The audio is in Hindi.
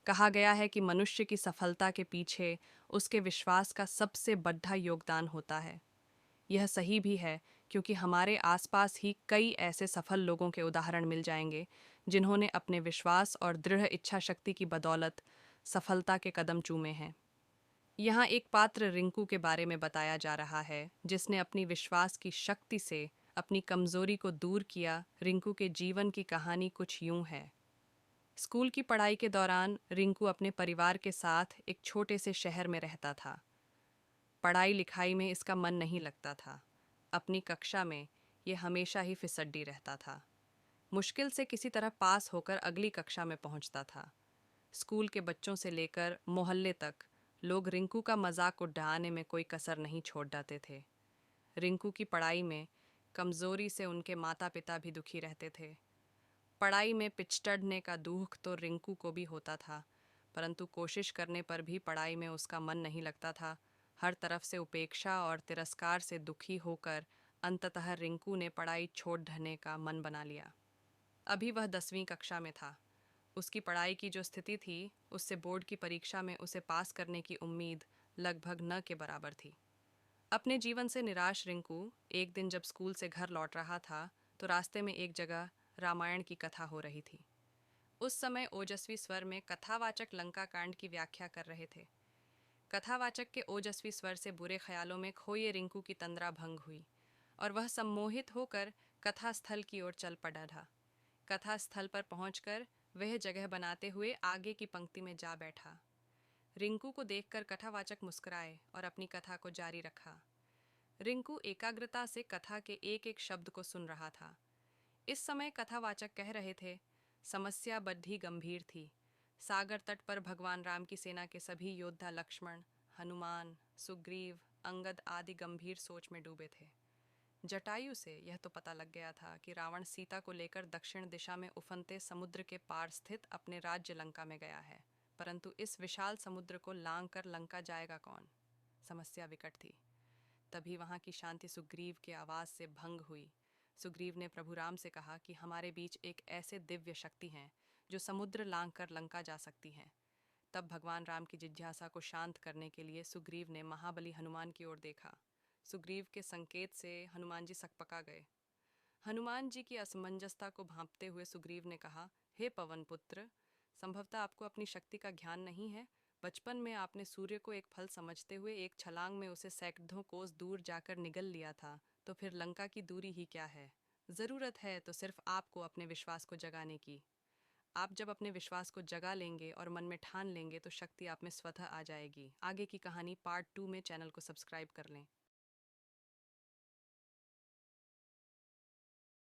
कहा गया है कि मनुष्य की सफलता के पीछे उसके विश्वास का सबसे बड़ा योगदान होता है। यह सही भी है, क्योंकि हमारे आसपास ही कई ऐसे सफल लोगों के उदाहरण मिल जाएंगे जिन्होंने अपने विश्वास और दृढ़ इच्छा शक्ति की बदौलत सफलता के कदम चूमे हैं। यहाँ एक पात्र रिंकू के बारे में बताया जा रहा है, जिसने अपनी विश्वास की शक्ति से अपनी कमजोरी को दूर किया। रिंकू के जीवन की कहानी कुछ यूं है। स्कूल की पढ़ाई के दौरान रिंकू अपने परिवार के साथ एक छोटे से शहर में रहता था। पढ़ाई लिखाई में इसका मन नहीं लगता था। अपनी कक्षा में ये हमेशा ही फिसड्डी रहता था। मुश्किल से किसी तरह पास होकर अगली कक्षा में पहुंचता था। स्कूल के बच्चों से लेकर मोहल्ले तक लोग रिंकू का मजाक उड़ाने में कोई कसर नहीं छोड़ जाते थे। रिंकू की पढ़ाई में कमजोरी से उनके माता पिता भी दुखी रहते थे। पढ़ाई में पिछड़ने का दुख तो रिंकू को भी होता था, परंतु कोशिश करने पर भी पढ़ाई में उसका मन नहीं लगता था। हर तरफ से उपेक्षा और तिरस्कार से दुखी होकर अंततः रिंकू ने पढ़ाई छोड़ देने का मन बना लिया। अभी वह 10वीं कक्षा में था। उसकी पढ़ाई की जो स्थिति थी, उससे बोर्ड की परीक्षा में उसे पास करने की उम्मीद लगभग न के बराबर थी। अपने जीवन से निराश रिंकू एक दिन जब स्कूल से घर लौट रहा था, तो रास्ते में एक जगह रामायण की कथा हो रही थी। उस समय ओजस्वी स्वर में कथावाचक लंका कांड की व्याख्या कर रहे थे। कथावाचक के ओजस्वी स्वर से बुरे ख्यालों में खोए रिंकू की तंद्रा भंग हुई और वह सम्मोहित होकर कथा स्थल की ओर चल पड़ा था। कथा स्थल पर पहुंचकर वह जगह बनाते हुए आगे की पंक्ति में जा बैठा। रिंकू को देखकर कथावाचक मुस्कुराए और अपनी कथा को जारी रखा। रिंकू एकाग्रता से कथा के एक एक शब्द को सुन रहा था। इस समय कथावाचक कह रहे थे, समस्या बड़ी गंभीर थी। सागर तट पर भगवान राम की सेना के सभी योद्धा लक्ष्मण, हनुमान, सुग्रीव, अंगद आदि गंभीर सोच में डूबे थे। जटायु से यह तो पता लग गया था कि रावण सीता को लेकर दक्षिण दिशा में उफनते समुद्र के पार स्थित अपने राज्य लंका में गया है, परंतु इस विशाल समुद्र को लांग कर लंका जाएगा कौन? समस्या विकट थी। तभी वहां की शांति सुग्रीव के आवाज से भंग हुई। सुग्रीव ने प्रभु राम से कहा कि हमारे बीच एक ऐसे दिव्य शक्ति हैं जो समुद्र लांग कर लंका जा सकती हैं। तब भगवान राम की जिज्ञासा को शांत करने के लिए सुग्रीव ने महाबली हनुमान की ओर देखा। सुग्रीव के संकेत से हनुमान जी सकपका गए। हनुमान जी की असमंजसता को भांपते हुए सुग्रीव ने कहा, हे पवन पुत्र, संभवतः आपको अपनी शक्ति का ज्ञान नहीं है। बचपन में आपने सूर्य को एक फल समझते हुए एक छलांग में उसे सैकड़ों कोस दूर जाकर निगल लिया था, तो फिर लंका की दूरी ही क्या है? जरूरत है तो सिर्फ आपको अपने विश्वास को जगाने की। आप जब अपने विश्वास को जगा लेंगे और मन में ठान लेंगे तो शक्ति आप में स्वतः आ जाएगी। आगे की कहानी पार्ट 2 में चैनल को सब्सक्राइब कर लें।